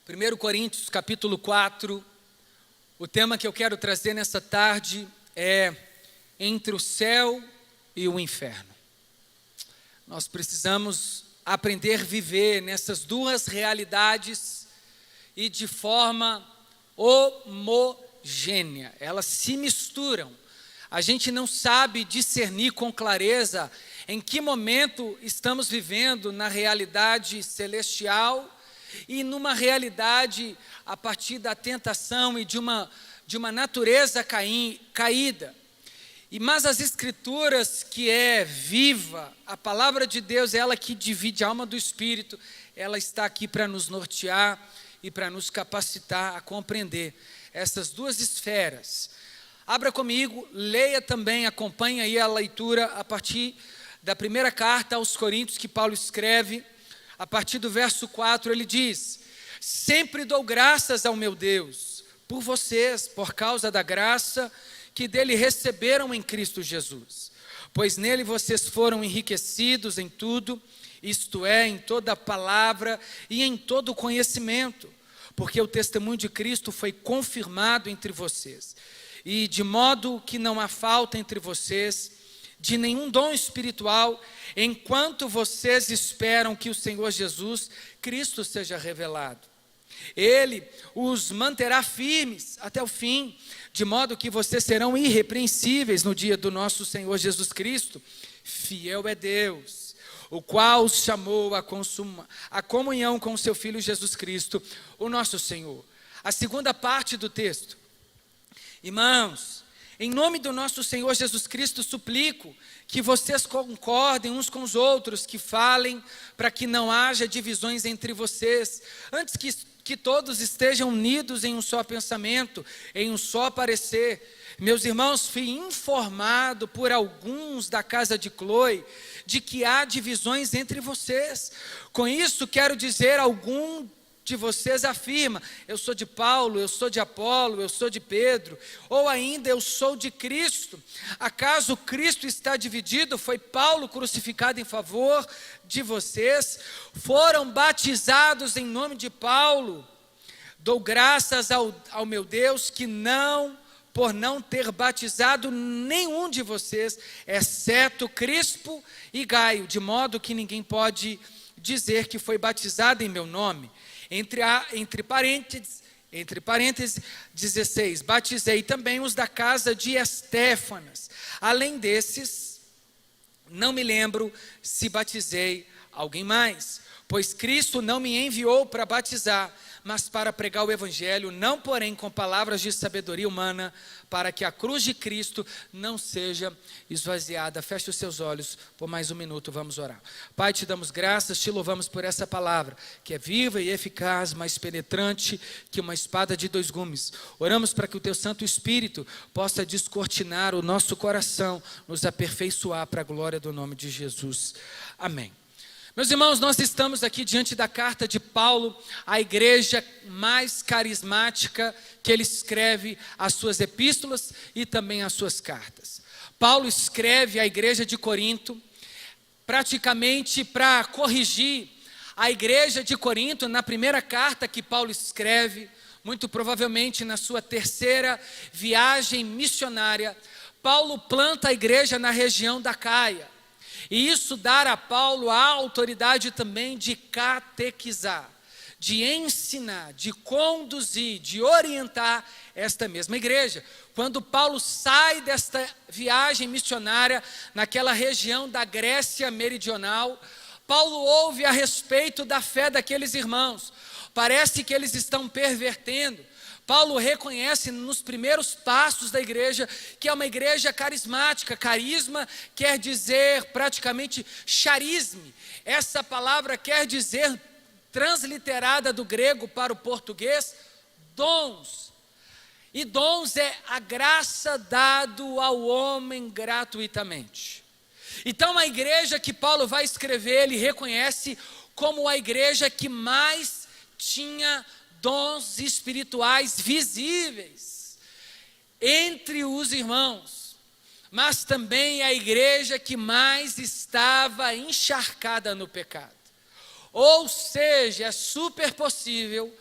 1 Coríntios capítulo 4, o tema que eu quero trazer nessa tarde é entre o céu e o inferno. Nós precisamos aprender a viver nessas duas realidades e de forma homogênea, elas se misturam. A gente não sabe discernir com clareza em que momento estamos vivendo na realidade celestial e numa realidade a partir da tentação e de uma natureza caída. Mas as Escrituras, que é viva, a palavra de Deus, ela que divide a alma do Espírito, ela está aqui para nos nortear e para nos capacitar a compreender essas duas esferas. Abra comigo, leia também, acompanhe aí a leitura a partir da primeira carta aos Coríntios que Paulo escreve. A partir do verso 4 ele diz: sempre dou graças ao meu Deus por vocês, por causa da graça que dele receberam em Cristo Jesus, pois nele vocês foram enriquecidos em tudo, isto é, em toda palavra e em todo conhecimento, porque o testemunho de Cristo foi confirmado entre vocês, e de modo que não há falta entre vocês de nenhum dom espiritual, enquanto vocês esperam que o Senhor Jesus Cristo seja revelado. Ele os manterá firmes até o fim, de modo que vocês serão irrepreensíveis no dia do nosso Senhor Jesus Cristo. Fiel é Deus, o qual os chamou a comunhão com o seu Filho Jesus Cristo, o nosso Senhor. A segunda parte do texto: irmãos, em nome do nosso Senhor Jesus Cristo, suplico que vocês concordem uns com os outros, que falem para que não haja divisões entre vocês, antes que todos estejam unidos em um só pensamento, em um só parecer. Meus irmãos, fui informado por alguns da casa de Cloe de que há divisões entre vocês. Com isso quero dizer, algum de vocês afirma: eu sou de Paulo, eu sou de Apolo, eu sou de Pedro, ou ainda eu sou de Cristo. Acaso Cristo está dividido? Foi Paulo crucificado em favor de vocês? Foram batizados em nome de Paulo? Dou graças ao meu Deus que por não ter batizado nenhum de vocês, exceto Crispo e Gaio, de modo que ninguém pode dizer que foi batizado em meu nome. Entre parênteses, 16, batizei também os da casa de Estéfanas. Além desses, não me lembro se batizei alguém mais, pois Cristo não me enviou para batizar, mas para pregar o Evangelho, não porém com palavras de sabedoria humana, para que a cruz de Cristo não seja esvaziada. Feche os seus olhos por mais um minuto, vamos orar. Pai, te damos graças, te louvamos por essa palavra, que é viva e eficaz, mais penetrante que uma espada de dois gumes. Oramos para que o teu Santo Espírito possa descortinar o nosso coração, nos aperfeiçoar para a glória do nome de Jesus. Amém. Meus irmãos, nós estamos aqui diante da carta de Paulo, a igreja mais carismática que ele escreve as suas epístolas e também as suas cartas. Paulo escreve à igreja de Corinto, praticamente para corrigir a igreja de Corinto na primeira carta que Paulo escreve, muito provavelmente na sua terceira viagem missionária. Paulo planta a igreja na região da Caia. E isso dá a Paulo a autoridade também de catequizar, de ensinar, de conduzir, de orientar esta mesma igreja. Quando Paulo sai desta viagem missionária naquela região da Grécia meridional, Paulo ouve a respeito da fé daqueles irmãos. Parece que eles estão pervertendo. Paulo reconhece nos primeiros passos da igreja que é uma igreja carismática. Carisma quer dizer praticamente charisme. Essa palavra quer dizer, transliterada do grego para o português, dons. E dons é a graça dado ao homem gratuitamente. Então a igreja que Paulo vai escrever, ele reconhece como a igreja que mais tinha dons espirituais visíveis entre os irmãos, mas também a igreja que mais estava encharcada no pecado. Ou seja, é super possível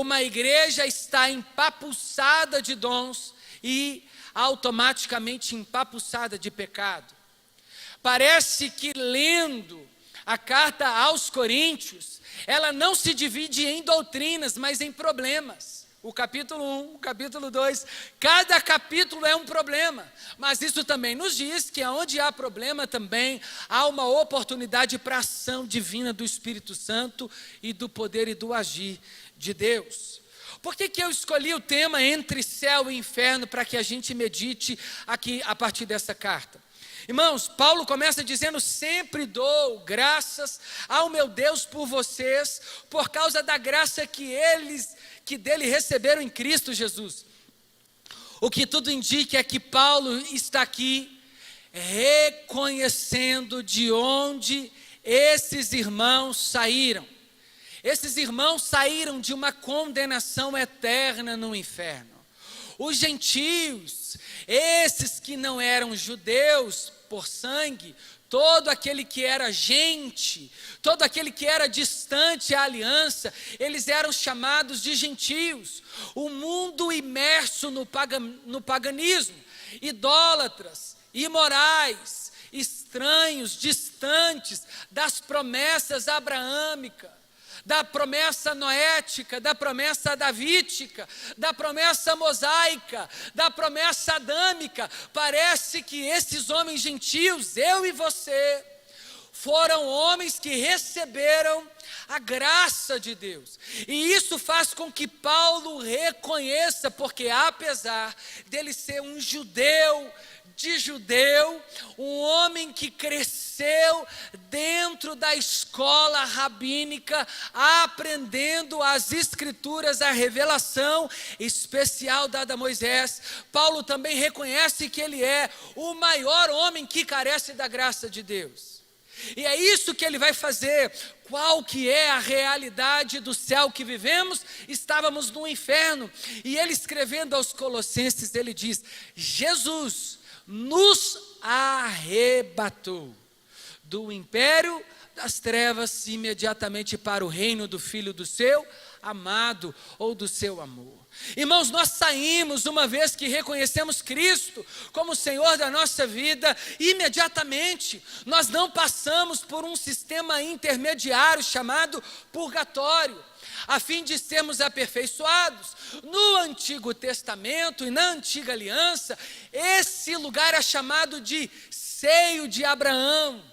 uma igreja está empapuçada de dons e automaticamente empapuçada de pecado. Parece que lendo a carta aos Coríntios, ela não se divide em doutrinas, mas em problemas. O capítulo 1, o capítulo 2, cada capítulo é um problema. Mas isso também nos diz que onde há problema também há uma oportunidade para a ação divina do Espírito Santo e do poder e do agir de Deus. Por que eu escolhi o tema entre céu e inferno para que a gente medite aqui a partir dessa carta? Irmãos, Paulo começa dizendo: sempre dou graças ao meu Deus por vocês, por causa da graça que dele receberam em Cristo Jesus. O que tudo indica é que Paulo está aqui reconhecendo de onde esses irmãos saíram. Esses irmãos saíram de uma condenação eterna no inferno. Os gentios, esses que não eram judeus por sangue, todo aquele que era gente, todo aquele que era distante à aliança, eles eram chamados de gentios. O mundo imerso no paganismo, idólatras, imorais, estranhos, distantes das promessas abraâmicas, da promessa noética, da promessa davídica, da promessa mosaica, da promessa adâmica. Parece que esses homens gentios, eu e você, foram homens que receberam a graça de Deus. E isso faz com que Paulo reconheça, porque apesar dele ser um judeu, um homem que cresceu dentro da escola rabínica, aprendendo as escrituras, a revelação especial dada a Moisés, Paulo também reconhece que ele é o maior homem que carece da graça de Deus. E é isso que ele vai fazer. Qual que é a realidade do céu que vivemos? Estávamos no inferno. E ele, escrevendo aos Colossenses, ele diz: Jesus nos arrebatou do império das trevas imediatamente para o reino do Filho do seu amado, ou do seu amor. Irmãos, nós saímos, uma vez que reconhecemos Cristo como Senhor da nossa vida, imediatamente nós não passamos por um sistema intermediário chamado purgatório, a fim de sermos aperfeiçoados. No Antigo Testamento e na Antiga Aliança, esse lugar é chamado de seio de Abraão.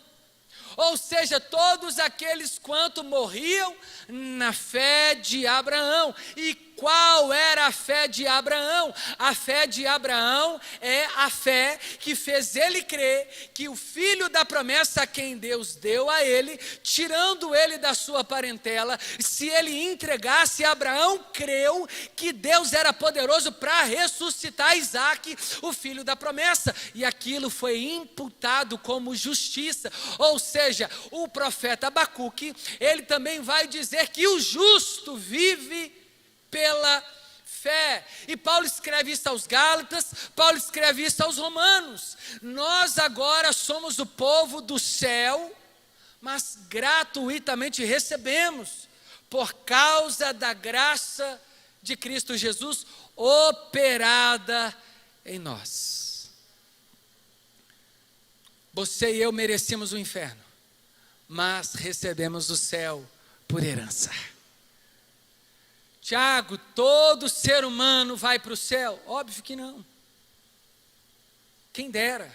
Ou seja, todos aqueles quanto morriam na fé de Abraão. E qual era a fé de Abraão? A fé de Abraão é a fé que fez ele crer que o filho da promessa a quem Deus deu a ele, tirando ele da sua parentela, se ele entregasse, Abraão creu que Deus era poderoso para ressuscitar Isaque, o filho da promessa, e aquilo foi imputado como justiça. Ou seja, o profeta Abacuque, ele também vai dizer que o justo vive pela fé. E Paulo escreve isso aos Gálatas, Paulo escreve isso aos Romanos. Nós agora somos o povo do céu, mas gratuitamente recebemos, por causa da graça de Cristo Jesus operada em nós. Você e eu merecemos o inferno, mas recebemos o céu por herança. Tiago, todo ser humano vai para o céu? Óbvio que não. Quem dera.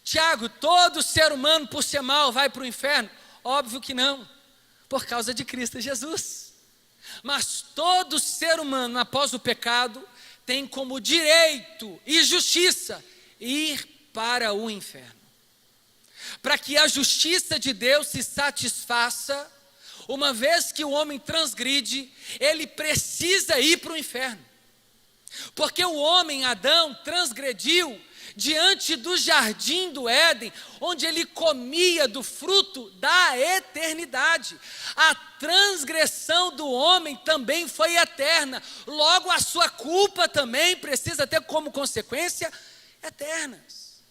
Tiago, todo ser humano por ser mal vai para o inferno? Óbvio que não, por causa de Cristo Jesus. Mas todo ser humano, após o pecado, tem como direito e justiça ir para o inferno. Para que a justiça de Deus se satisfaça, uma vez que o homem transgride, ele precisa ir para o inferno. Porque o homem, Adão, transgrediu diante do jardim do Éden, onde ele comia do fruto da eternidade. A transgressão do homem também foi eterna. Logo, a sua culpa também precisa ter como consequência eternas.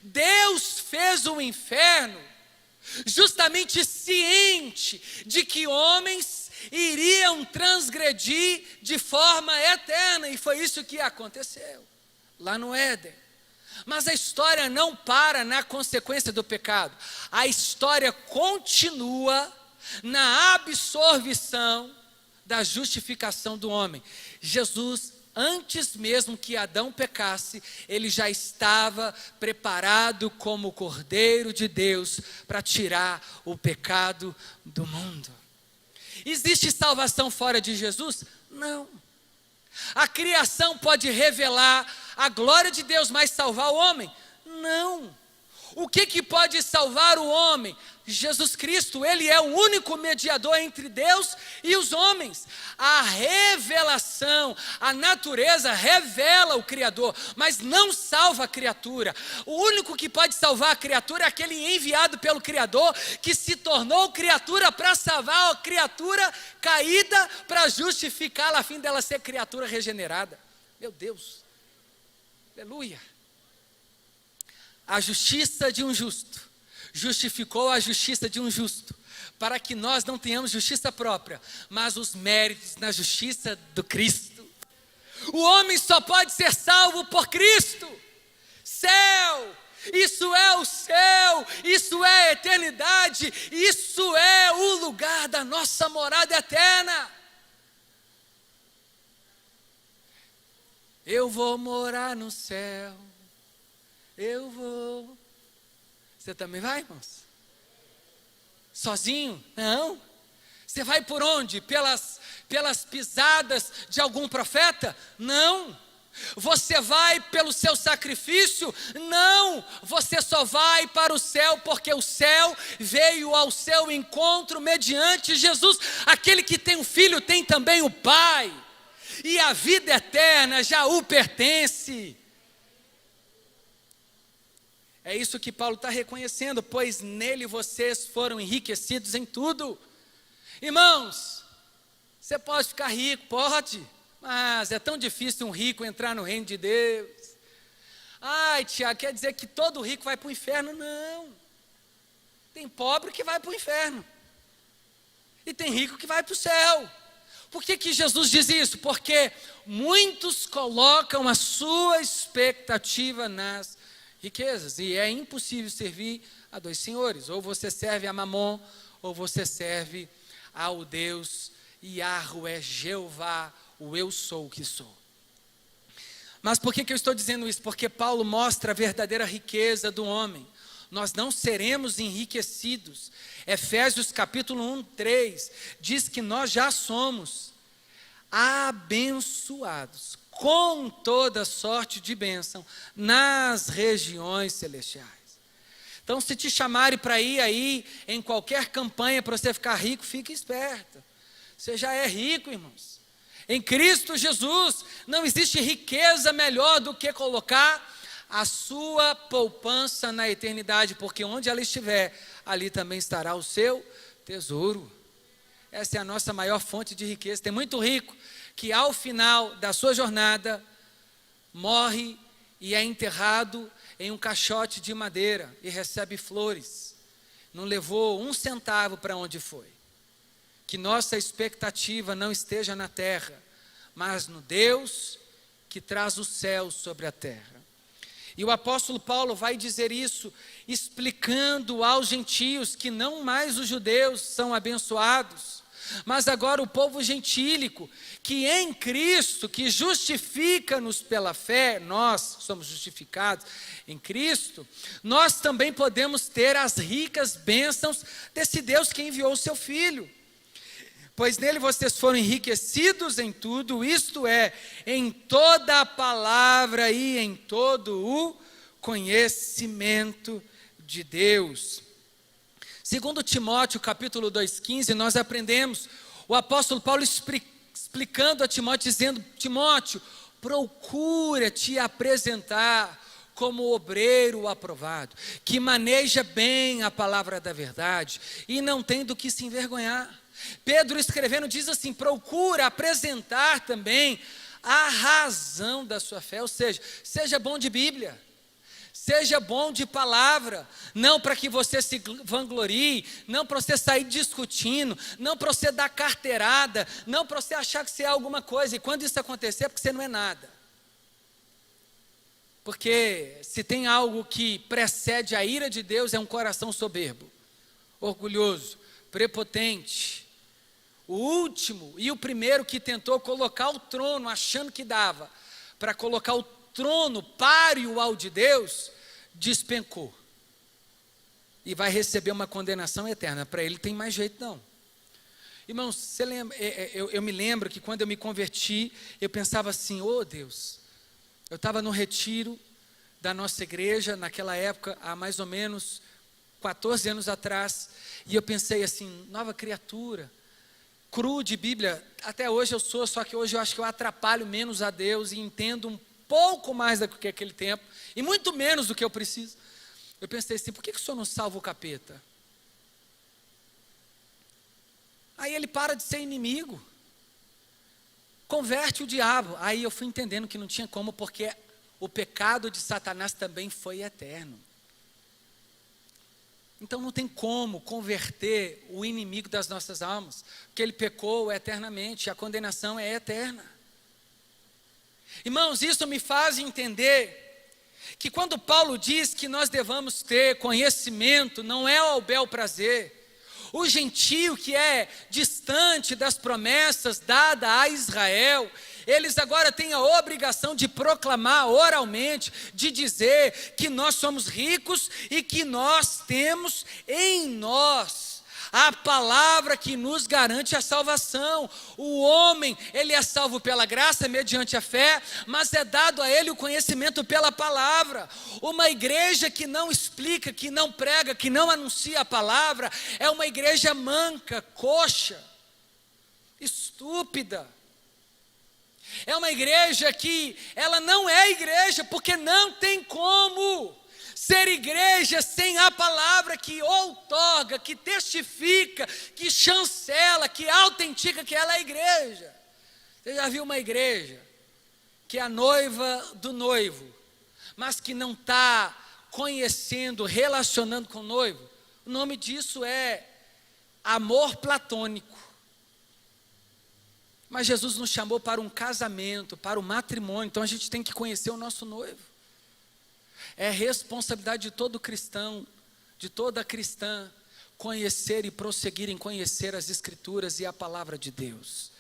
Deus fez o inferno justamente ciente de que homens iriam transgredir de forma eterna, e foi isso que aconteceu lá no Éden. Mas a história não para na consequência do pecado, a história continua na absorção da justificação do homem. Jesus, antes mesmo que Adão pecasse, ele já estava preparado como o Cordeiro de Deus para tirar o pecado do mundo. Existe salvação fora de Jesus? Não. A criação pode revelar a glória de Deus, mas salvar o homem? Não. O que pode salvar o homem? Jesus Cristo, Ele é o único mediador entre Deus e os homens. A revelação, a natureza revela o Criador, mas não salva a criatura. O único que pode salvar a criatura é aquele enviado pelo Criador, que se tornou criatura para salvar a criatura caída, para justificá-la, a fim dela ser criatura regenerada. Meu Deus, aleluia. A justiça de um justo justificou a justiça de um justo, para que nós não tenhamos justiça própria, mas os méritos na justiça do Cristo. O homem só pode ser salvo por Cristo. Céu, isso é o céu, isso é a eternidade, isso é o lugar da nossa morada eterna. Eu vou morar no céu, eu vou. Você também vai, irmãos? Sozinho? Não. Você vai por onde? Pelas pisadas de algum profeta? Não. Você vai pelo seu sacrifício? Não. Você só vai para o céu porque o céu veio ao seu encontro mediante Jesus. Aquele que tem um filho tem também o Pai. E a vida eterna já o pertence. É isso que Paulo está reconhecendo, pois nele vocês foram enriquecidos em tudo. Irmãos, você pode ficar rico, pode, mas é tão difícil um rico entrar no reino de Deus. Ai, Tiago, quer dizer que todo rico vai para o inferno? Não. Tem pobre que vai para o inferno. E tem rico que vai para o céu. Por que Jesus diz isso? Porque muitos colocam a sua expectativa nas riquezas, e é impossível servir a dois senhores. Ou você serve a Mamon, ou você serve ao Deus Yahweh, Jeová, o eu sou o que sou. Mas por que eu estou dizendo isso? Porque Paulo mostra a verdadeira riqueza do homem. Nós não seremos enriquecidos. Efésios capítulo 1, 3, diz que nós já somos abençoados com toda sorte de bênção nas regiões celestiais. Então, se te chamarem para ir aí em qualquer campanha para você ficar rico, fique esperto. Você já é rico, irmãos. Em Cristo Jesus não existe riqueza melhor do que colocar a sua poupança na eternidade, porque onde ela estiver, ali também estará o seu tesouro. Essa é a nossa maior fonte de riqueza. Tem muito rico que ao final da sua jornada morre e é enterrado em um caixote de madeira e recebe flores. Não levou um centavo para onde foi. Que nossa expectativa não esteja na terra, mas no Deus que traz o céu sobre a terra. E o apóstolo Paulo vai dizer isso, explicando aos gentios que não mais os judeus são abençoados, mas agora o povo gentílico, que em Cristo, que justifica-nos pela fé, nós somos justificados em Cristo, nós também podemos ter as ricas bênçãos desse Deus que enviou o seu Filho. Pois nele vocês foram enriquecidos em tudo, isto é, em toda a palavra e em todo o conhecimento de Deus. Segundo Timóteo, capítulo 2,15, nós aprendemos o apóstolo Paulo explicando a Timóteo, dizendo: Timóteo, procura te apresentar como obreiro aprovado, que maneja bem a palavra da verdade e não tem do que se envergonhar. Pedro escrevendo diz assim: procura apresentar também a razão da sua fé, ou seja bom de Bíblia, Seja bom de palavra, não para que você se vanglorie, não para você sair discutindo, não para você dar carteirada, não para você achar que você é alguma coisa, e quando isso acontecer é porque você não é nada. Porque se tem algo que precede a ira de Deus é um coração soberbo, orgulhoso, prepotente. O último e o primeiro que tentou colocar o trono, achando que dava, para colocar o trono páreo ao de Deus, despencou. E vai receber uma condenação eterna. Para ele tem mais jeito não. Irmãos, você lembra, eu me lembro que quando eu me converti, eu pensava assim, Deus, eu estava no retiro da nossa igreja, naquela época, há mais ou menos 14 anos atrás, e eu pensei assim, nova criatura, cru de Bíblia, até hoje eu sou, só que hoje eu acho que eu atrapalho menos a Deus e entendo um pouco mais do que aquele tempo, e muito menos do que eu preciso. Eu pensei assim, por que o senhor não salva o capeta? Aí ele para de ser inimigo, converte o diabo. Aí eu fui entendendo que não tinha como, porque o pecado de Satanás também foi eterno. Então não tem como converter o inimigo das nossas almas, porque ele pecou eternamente, a condenação é eterna. Irmãos, isso me faz entender que quando Paulo diz que nós devamos ter conhecimento, não é ao bel prazer. O gentio que é distante das promessas dadas a Israel, eles agora têm a obrigação de proclamar oralmente, de dizer que nós somos ricos e que nós temos em nós a palavra que nos garante a salvação. O homem, ele é salvo pela graça, mediante a fé, mas é dado a ele o conhecimento pela palavra. Uma igreja que não explica, que não prega, que não anuncia a palavra, é uma igreja manca, coxa, estúpida. É uma igreja que ela não é igreja, porque não tem como ser igreja sem a palavra que outorga, que testifica, que chancela, que autentica que ela é igreja. Você já viu uma igreja que é a noiva do noivo, mas que não está conhecendo, relacionando com o noivo? O nome disso é amor platônico. Mas Jesus nos chamou para um casamento, para o matrimônio, então a gente tem que conhecer o nosso noivo. É responsabilidade de todo cristão, de toda cristã, conhecer e prosseguir em conhecer as Escrituras e a palavra de Deus.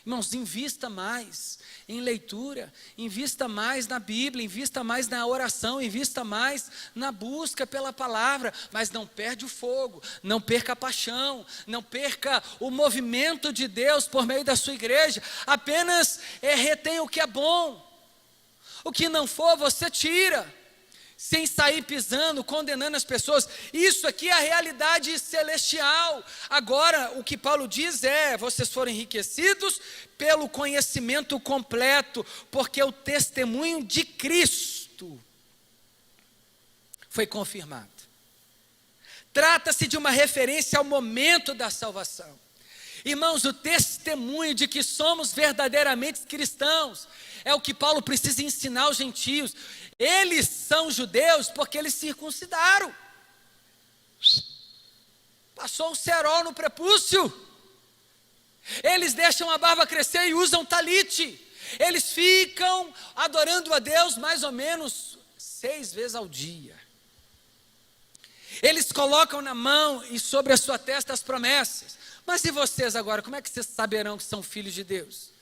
Irmãos, invista mais em leitura, invista mais na Bíblia, invista mais na oração, invista mais na busca pela palavra, mas não perde o fogo, não perca a paixão, não perca o movimento de Deus por meio da sua igreja, apenas retém o que é bom, o que não for você tira, sem sair pisando, condenando as pessoas. Isso aqui é a realidade celestial. Agora, o que Paulo diz é, vocês foram enriquecidos pelo conhecimento completo, porque o testemunho de Cristo foi confirmado. Trata-se de uma referência ao momento da salvação. Irmãos, o testemunho de que somos verdadeiramente cristãos é o que Paulo precisa ensinar aos gentios. Eles são judeus porque eles circuncidaram. Passou um cerol no prepúcio. Eles deixam a barba crescer e usam talite. Eles ficam adorando a Deus mais ou menos 6 vezes ao dia. Eles colocam na mão e sobre a sua testa as promessas. Mas e vocês agora, como é que vocês saberão que são filhos de Deus?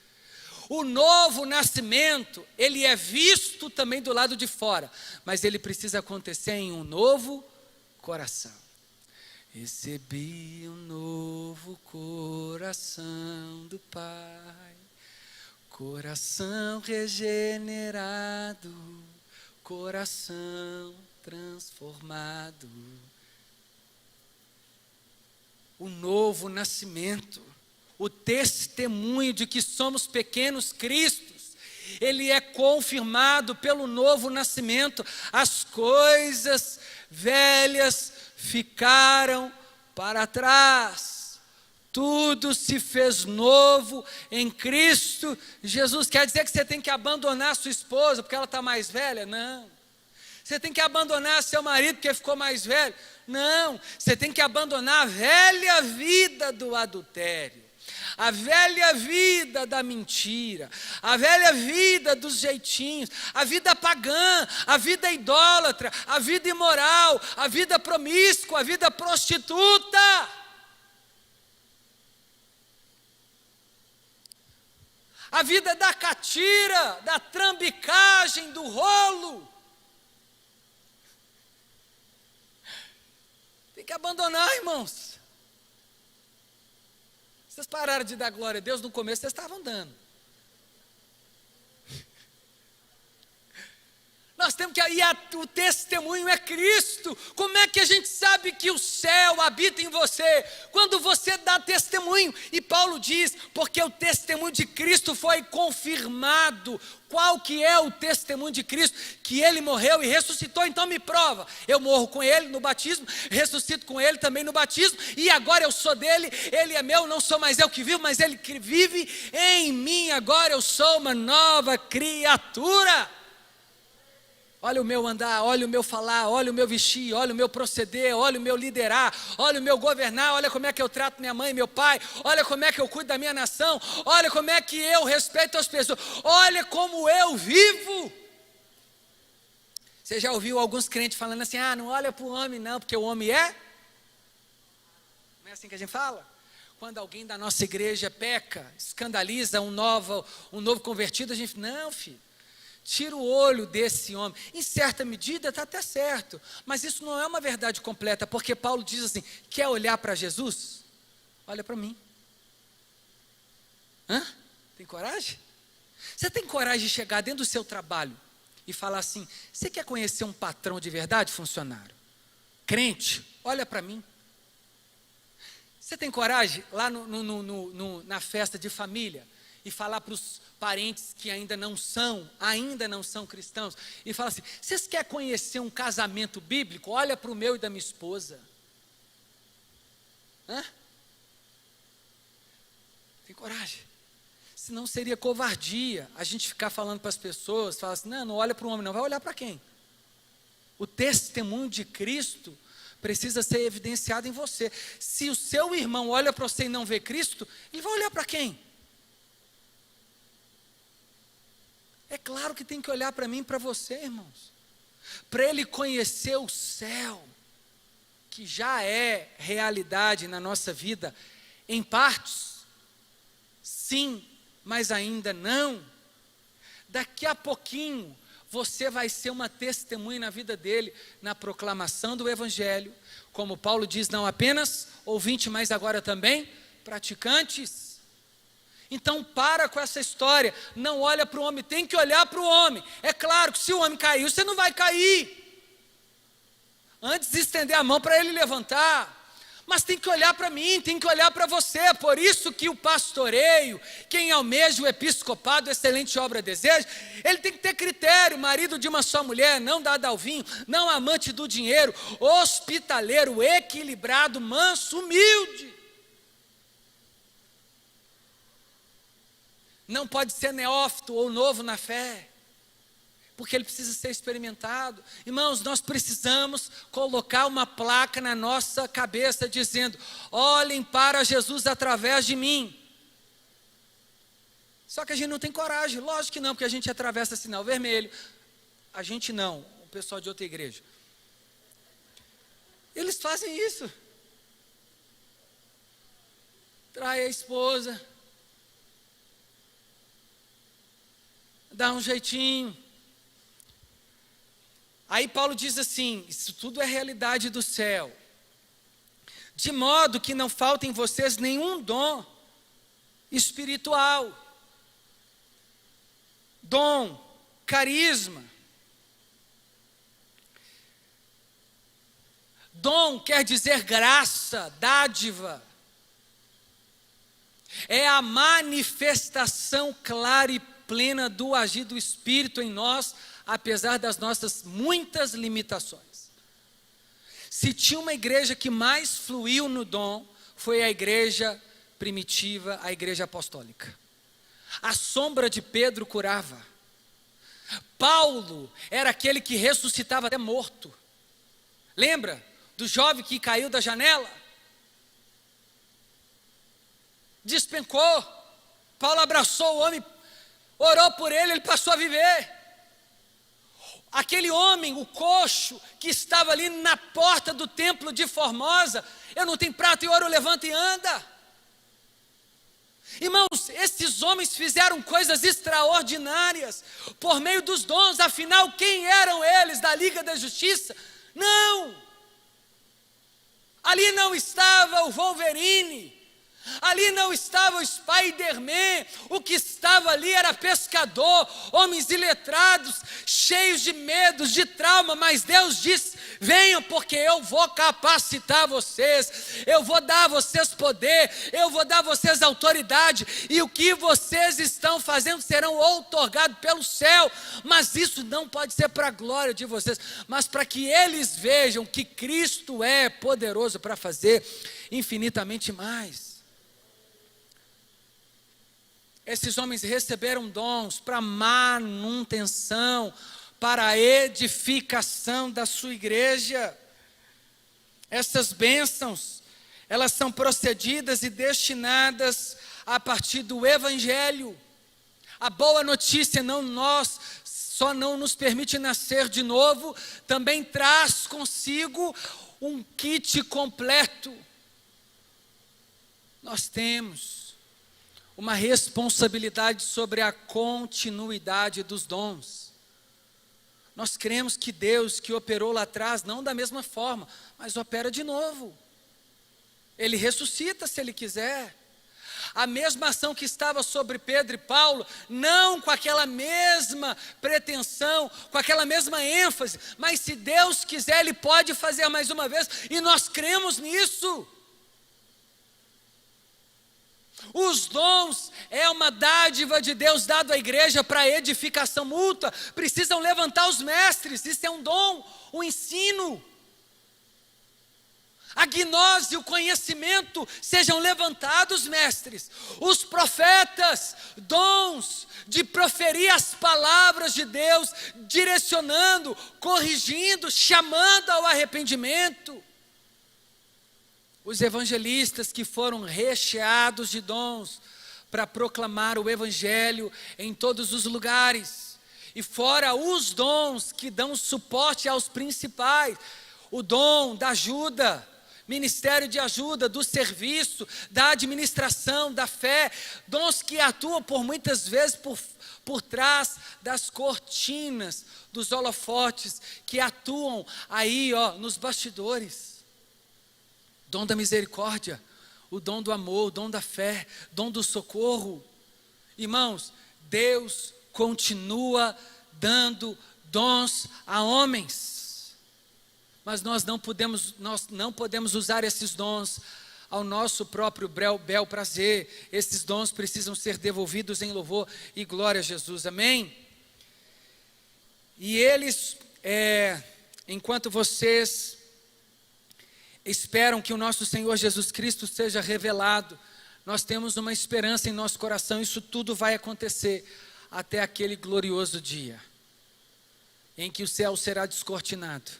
O novo nascimento, ele é visto também do lado de fora, mas ele precisa acontecer em um novo coração. Recebi um novo coração do Pai, coração regenerado, coração transformado. O novo nascimento, o testemunho de que somos pequenos cristos, ele é confirmado pelo novo nascimento. As coisas velhas ficaram para trás, tudo se fez novo em Cristo Jesus. Quer dizer que você tem que abandonar a sua esposa porque ela está mais velha? Não. Você tem que abandonar seu marido porque ficou mais velho. Não, você tem que abandonar a velha vida do adultério, a velha vida da mentira, a velha vida dos jeitinhos, a vida pagã, a vida idólatra, a vida imoral, a vida promíscua, a vida prostituta. A vida da catira, da trambicagem, do rolo. Tem que abandonar, irmãos. Vocês pararam de dar glória a Deus no começo, vocês estavam dando. Nós temos que, o testemunho é Cristo. Como é que a gente sabe que o céu habita em você? Quando você dá testemunho. E Paulo diz, porque o testemunho de Cristo foi confirmado. Qual que é o testemunho de Cristo? Que Ele morreu e ressuscitou, então me prova. Eu morro com Ele no batismo, ressuscito com Ele também no batismo, e agora eu sou dele, Ele é meu, não sou mais eu que vivo, mas Ele que vive em mim. Agora eu sou uma nova criatura. Olha o meu andar, olha o meu falar, olha o meu vestir, olha o meu proceder, olha o meu liderar, olha o meu governar, olha como é que eu trato minha mãe e meu pai, olha como é que eu cuido da minha nação, olha como é que eu respeito as pessoas, olha como eu vivo. Você já ouviu alguns crentes falando assim, não olha para o homem não, porque o homem é? Não é assim que a gente fala? Quando alguém da nossa igreja peca, escandaliza um novo convertido, a gente, não filho, tira o olho desse homem. Em certa medida está até certo, mas isso não é uma verdade completa, porque Paulo diz assim, quer olhar para Jesus? Olha para mim. Tem coragem? Você tem coragem de chegar dentro do seu trabalho e falar assim, você quer conhecer um patrão de verdade, funcionário? Crente, olha para mim. Você tem coragem lá na festa de família e falar para os parentes que ainda não são cristãos, e fala assim, vocês querem conhecer um casamento bíblico? Olha para o meu e da minha esposa. Tem coragem? Senão seria covardia a gente ficar falando para as pessoas, falar assim, não olha para o homem não, vai olhar para quem? O testemunho de Cristo precisa ser evidenciado em você. Se o seu irmão olha para você e não vê Cristo, ele vai olhar para quem? É claro que tem que olhar para mim e para você, irmãos, para ele conhecer o céu, que já é realidade na nossa vida, em partes, sim, mas ainda não. Daqui a pouquinho, você vai ser uma testemunha na vida dele, na proclamação do Evangelho, como Paulo diz, não apenas ouvinte, mas agora também praticantes. Então para com essa história, não olha para o homem, tem que olhar para o homem. É claro que se o homem caiu, você não vai cair, antes de estender a mão para ele levantar, mas tem que olhar para mim, tem que olhar para você. É por isso que o pastoreio, quem almeja o episcopado, excelente obra deseja, ele tem que ter critério, marido de uma só mulher, não dado ao vinho, não amante do dinheiro, hospitaleiro, equilibrado, manso, humilde. Não pode ser neófito ou novo na fé, porque ele precisa ser experimentado. Irmãos, nós precisamos colocar uma placa na nossa cabeça dizendo, olhem para Jesus através de mim. Só que a gente não tem coragem, lógico que não, porque a gente atravessa sinal vermelho. A gente não, o pessoal de outra igreja. Eles fazem isso. Trai a esposa, dá um jeitinho. Aí Paulo diz assim, isso tudo é realidade do céu. De modo que não falta em vocês nenhum dom espiritual. Dom, carisma. Dom quer dizer graça, dádiva. É a manifestação clara e plena do agir do Espírito em nós, apesar das nossas muitas limitações. Se tinha uma igreja que mais fluiu no dom, foi a igreja primitiva, a igreja apostólica. A sombra de Pedro curava, Paulo era aquele que ressuscitava até morto. Lembra do jovem que caiu da janela? Despencou. Paulo abraçou o homem, orou por ele, ele passou a viver. Aquele homem, o coxo, que estava ali na porta do templo de Formosa, eu não tenho prata e ouro, levanta e anda. Irmãos, esses homens fizeram coisas extraordinárias por meio dos dons. Afinal, quem eram eles da Liga da Justiça? Não! Ali não estava o Wolverine, ali não estava o Spider-Man, o que estava ali era pescador, homens iletrados, cheios de medos, de trauma, mas Deus disse: venham, porque eu vou capacitar vocês, eu vou dar a vocês poder, eu vou dar a vocês autoridade, e o que vocês estão fazendo serão outorgados pelo céu, mas isso não pode ser para a glória de vocês, mas para que eles vejam que Cristo é poderoso para fazer infinitamente mais. Esses homens receberam dons para manutenção, para a edificação da sua igreja. Essas bênçãos, elas são procedidas e destinadas a partir do Evangelho. A boa notícia só não nos permite nascer de novo, também traz consigo um kit completo. Nós temos uma responsabilidade sobre a continuidade dos dons. Nós cremos que Deus, que operou lá atrás, não da mesma forma, mas opera de novo. Ele ressuscita se Ele quiser. A mesma ação que estava sobre Pedro e Paulo, não com aquela mesma pretensão, com aquela mesma ênfase, mas se Deus quiser, Ele pode fazer mais uma vez, e nós cremos nisso. Os dons é uma dádiva de Deus dado à igreja para edificação mútua. Precisam levantar os mestres, isso é um dom, o ensino. A gnose e o conhecimento sejam levantados, mestres. Os profetas, dons de proferir as palavras de Deus, direcionando, corrigindo, chamando ao arrependimento. Os evangelistas que foram recheados de dons para proclamar o evangelho em todos os lugares. E fora os dons que dão suporte aos principais, o dom da ajuda, ministério de ajuda, do serviço, da administração, da fé, dons que atuam por muitas vezes por trás das cortinas, dos holofotes, que atuam aí nos bastidores. Dom da misericórdia, o dom do amor, o dom da fé, dom do socorro. Irmãos, Deus continua dando dons a homens, mas nós não podemos usar esses dons ao nosso próprio bel prazer. Esses dons precisam ser devolvidos em louvor e glória a Jesus, amém? E eles, enquanto vocês esperam que o nosso Senhor Jesus Cristo seja revelado, nós temos uma esperança em nosso coração. Isso tudo vai acontecer até aquele glorioso dia em que o céu será descortinado.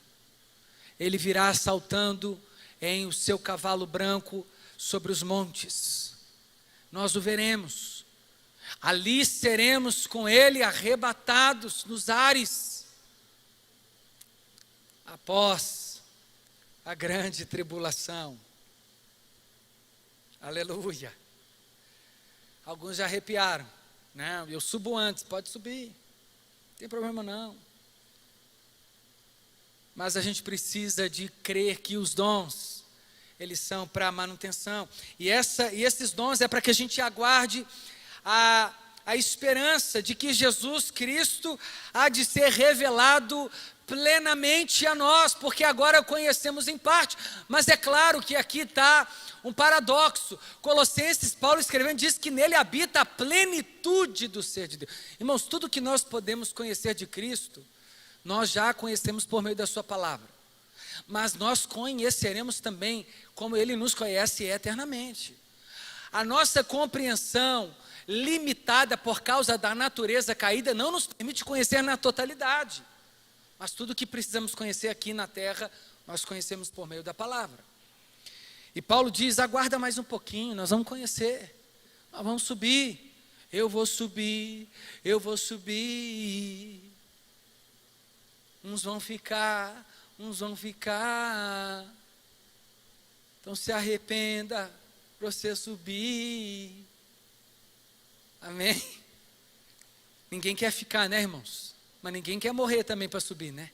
Ele virá saltando em o seu cavalo branco sobre os montes. Nós o veremos. Ali seremos com ele arrebatados nos ares. Após a grande tribulação. Aleluia. Alguns já arrepiaram. Não, eu subo antes, pode subir. Não tem problema não. Mas a gente precisa de crer que os dons, eles são para manutenção. E esses dons é para que a gente aguarde a esperança de que Jesus Cristo há de ser revelado plenamente a nós, porque agora o conhecemos em parte, mas é claro que aqui está um paradoxo. Colossenses, Paulo escrevendo, diz que nele habita a plenitude do ser de Deus. Irmãos, tudo que nós podemos conhecer de Cristo, nós já conhecemos por meio da sua palavra, mas nós conheceremos também como Ele nos conhece eternamente. A nossa compreensão, limitada por causa da natureza caída, não nos permite conhecer na totalidade. Mas tudo que precisamos conhecer aqui na terra, nós conhecemos por meio da palavra. E Paulo diz, aguarda mais um pouquinho, nós vamos conhecer, nós vamos subir. Eu vou subir, eu vou subir. Uns vão ficar, uns vão ficar. Então se arrependa para você subir. Amém? Ninguém quer ficar, né, irmãos? Mas ninguém quer morrer também para subir, né?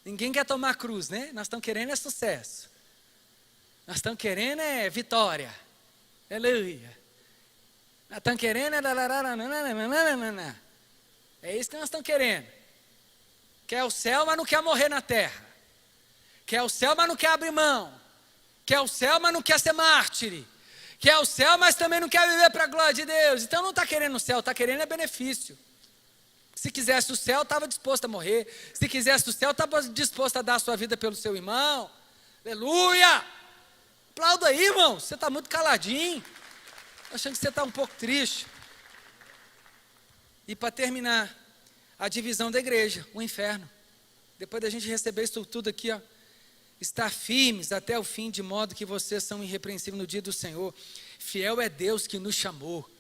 Ninguém quer tomar cruz, né? Nós estamos querendo é sucesso. Nós estamos querendo é vitória. Aleluia. Nós estamos querendo é isso que nós estamos querendo. Quer o céu, mas não quer morrer na terra. Quer o céu, mas não quer abrir mão. Quer o céu, mas não quer ser mártire. Quer o céu, mas também não quer viver para a glória de Deus. Então não está querendo o céu, está querendo é benefício. Se quisesse o céu, estava disposto a morrer. Se quisesse o céu, estava disposto a dar a sua vida pelo seu irmão. Aleluia! Aplauda aí, irmão. Você está muito caladinho. Achando que você está um pouco triste. E para terminar, a divisão da igreja, o inferno. Depois da gente receber isso tudo aqui, ó. Estar firmes até o fim, de modo que vocês são irrepreensíveis no dia do Senhor. Fiel é Deus que nos chamou.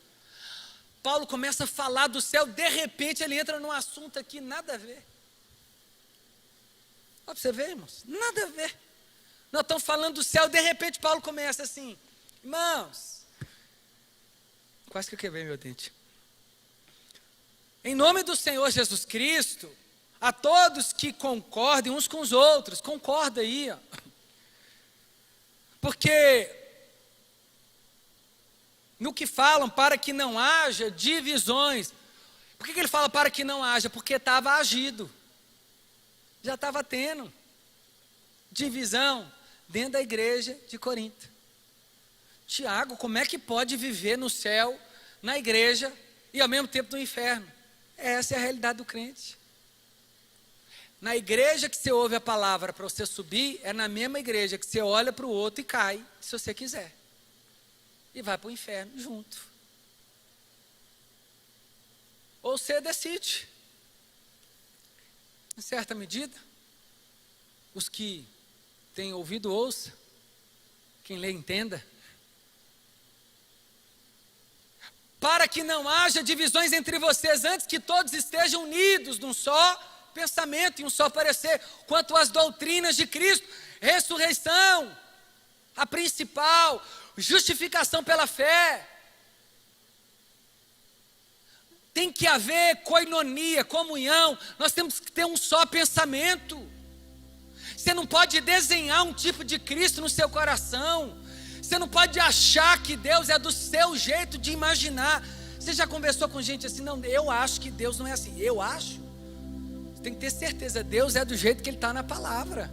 Paulo começa a falar do céu, de repente ele entra num assunto aqui, nada a ver. Olha para você ver, irmãos, nada a ver. Nós estamos falando do céu, de repente Paulo começa assim, irmãos, quase que eu quebrei meu dente. Em nome do Senhor Jesus Cristo, a todos que concordem uns com os outros, concorda aí, ó. Porque no que falam, para que não haja divisões. Por que ele fala para que não haja? Porque estava agido, já estava tendo divisão dentro da igreja de Corinto. Tiago, como é que pode viver no céu, na igreja e ao mesmo tempo no inferno? Essa é a realidade do crente. Na igreja que você ouve a palavra para você subir, é na mesma igreja que você olha para o outro e cai, se você quiser. E vai para o inferno junto. Ou você decide. Em certa medida, os que têm ouvido, ouça. Quem lê, entenda. Para que não haja divisões entre vocês, antes que todos estejam unidos num só pensamento e um só parecer, quanto às doutrinas de Cristo, ressurreição, a principal, justificação pela fé. Tem que haver koinonia, comunhão, nós temos que ter um só pensamento. Você não pode desenhar um tipo de Cristo no seu coração, você não pode achar que Deus é do seu jeito de imaginar. Você já conversou com gente assim? Não, eu acho que Deus não é assim. Eu acho. Você tem que ter certeza, Deus é do jeito que Ele está na palavra.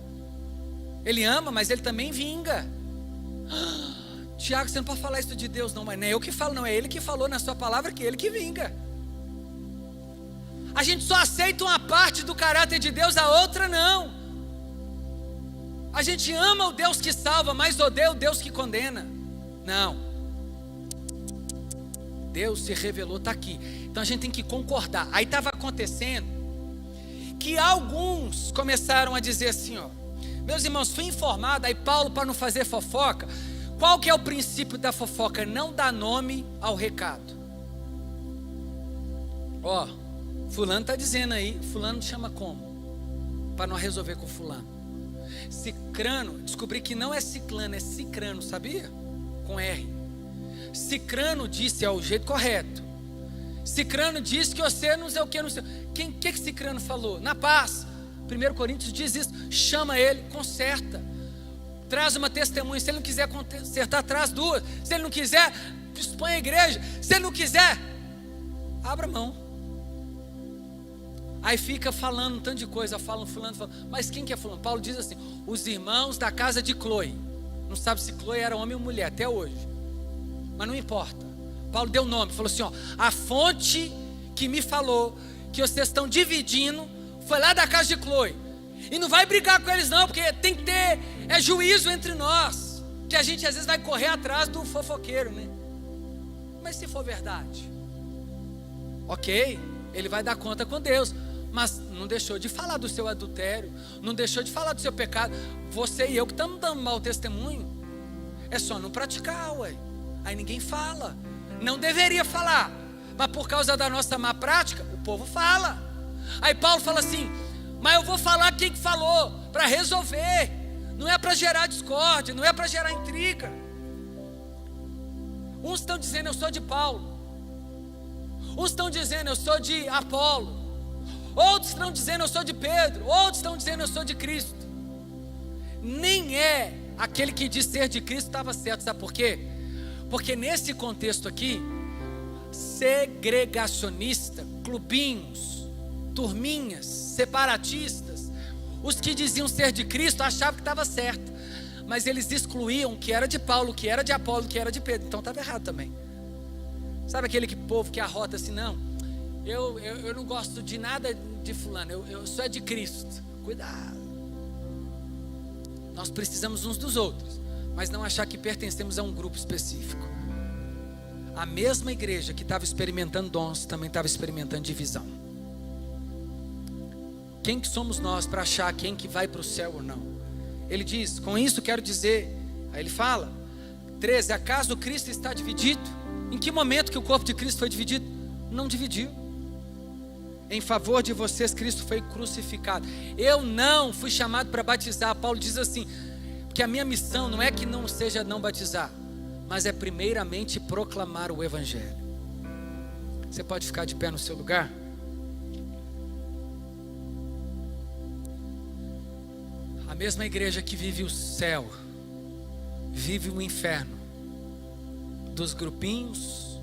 Ele ama, mas Ele também vinga. Tiago, você não pode falar isso de Deus não, mas não é eu que falo, não, é Ele que falou na sua palavra, que é Ele que vinga. A gente só aceita uma parte do caráter de Deus, a outra não. A gente ama o Deus que salva, mas odeia o Deus que condena. Não. Deus se revelou, está aqui. Então a gente tem que concordar. Aí estava acontecendo que alguns começaram a dizer assim, ó, meus irmãos, fui informado, aí Paulo, para não fazer fofoca, qual que é o princípio da fofoca? Não dá nome ao recado. Ó, fulano está dizendo aí, fulano chama como? Para não resolver com fulano. Cicrano, descobri que não é ciclano, é cicrano, sabia? Com R. Cicrano disse, é o jeito correto. Cicrano disse que você não sei o que, não sei. Quem que Cicrano falou? Na paz. 1 Coríntios diz isso. Chama ele, conserta. Traz uma testemunha. Se ele não quiser consertar, traz duas. Se ele não quiser, expõe a igreja. Se ele não quiser, abra mão. Aí fica falando um tanto de coisa. Falam fulano, mas quem que é fulano? Paulo diz assim, os irmãos da casa de Cloe. Não sabe se Cloe era homem ou mulher, até hoje. Mas não importa. Paulo deu o nome, falou assim, ó, a fonte que me falou que vocês estão dividindo foi lá da casa de Cloe. E não vai brigar com eles não, porque tem que ter juízo entre nós. que a gente às vezes vai correr atrás do fofoqueiro, né? Mas se for verdade, ok, ele vai dar conta com Deus, mas não deixou de falar do seu adultério, não deixou de falar do seu pecado. Você e eu que estamos dando mau testemunho, é só não praticar, ué. Aí ninguém fala, não deveria falar, mas por causa da nossa má prática, o povo fala. Aí Paulo fala assim, mas eu vou falar quem que falou, para resolver, não é para gerar discórdia, não é para gerar intriga. Uns estão dizendo eu sou de Paulo, uns estão dizendo eu sou de Apolo, outros estão dizendo eu sou de Pedro, outros estão dizendo eu sou de Cristo. Nem é aquele que diz ser de Cristo estava certo, sabe por quê? Porque nesse contexto aqui, segregacionista, clubinhos, turminhas, separatistas, os que diziam ser de Cristo achavam que estava certo, mas eles excluíam que era de Paulo, que era de Apolo, que era de Pedro, então estava errado também. Sabe aquele povo que arrota assim, não, eu não gosto de nada de fulano, eu sou de Cristo. Cuidado, nós precisamos uns dos outros, mas não achar que pertencemos a um grupo específico. A mesma igreja que estava experimentando dons, também estava experimentando divisão. Quem que somos nós para achar quem que vai para o céu ou não? Ele diz, com isso quero dizer, aí ele fala, 13, acaso Cristo está dividido? Em que momento que o corpo de Cristo foi dividido? Não dividiu. Em favor de vocês Cristo foi crucificado. Eu não fui chamado para batizar. Paulo diz assim, que a minha missão não é que não seja não batizar, mas é primeiramente proclamar o Evangelho. Você pode ficar de pé no seu lugar? A mesma igreja que vive o céu, vive o inferno, dos grupinhos,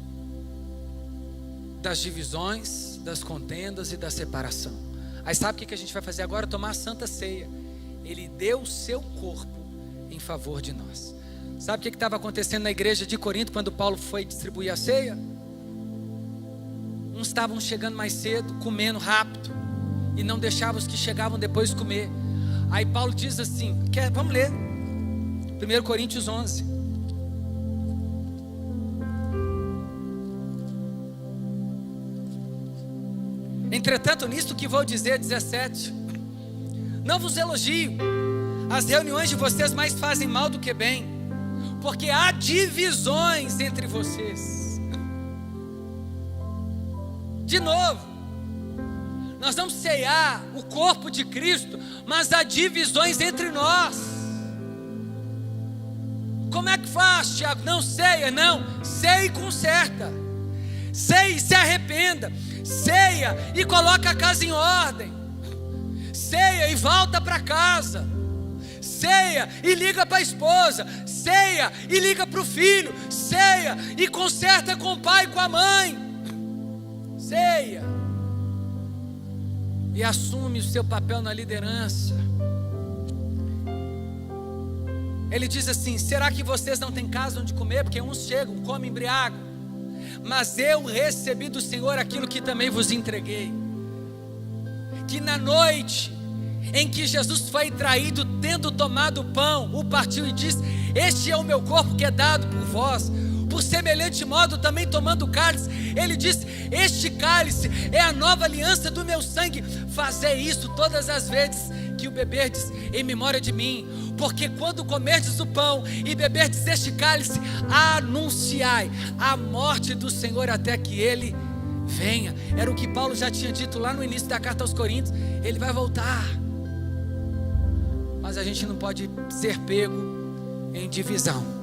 das divisões, das contendas e da separação. Aí sabe o que a gente vai fazer agora? Tomar a Santa Ceia. Ele deu o seu corpo em favor de nós. Sabe o que estava acontecendo na igreja de Corinto quando Paulo foi distribuir a ceia? Uns estavam chegando mais cedo, comendo rápido, e não deixavam os que chegavam depois comer. Aí Paulo diz assim, vamos ler 1 Coríntios 11. Entretanto, nisto que vou dizer, 17, não vos elogio, as reuniões de vocês mais fazem mal do que bem, porque há divisões entre vocês. De novo, nós vamos ceiar o corpo de Cristo, mas há divisões entre nós. Como é que faz, Tiago? Não ceia, não, ceia e conserta, ceia e se arrependa, ceia e coloca a casa em ordem, ceia e volta para casa, ceia e liga para a esposa, ceia e liga para o filho, ceia e conserta com o pai e com a mãe, ceia e assume o seu papel na liderança. Ele diz assim, será que vocês não têm casa onde comer? Porque uns chegam, comem, embriagam, mas eu recebi do Senhor aquilo que também vos entreguei, que na noite em que Jesus foi traído, tendo tomado o pão, o partiu e disse, este é o meu corpo que é dado por vós. Por semelhante modo também tomando o cálice, ele disse, este cálice é a nova aliança do meu sangue, fazei isso todas as vezes que o beberdes em memória de mim, porque quando comerdes o pão e beberdes este cálice, anunciai a morte do Senhor até que ele venha. Era o que Paulo já tinha dito lá no início da carta aos Coríntios, ele vai voltar, mas a gente não pode ser pego em divisão.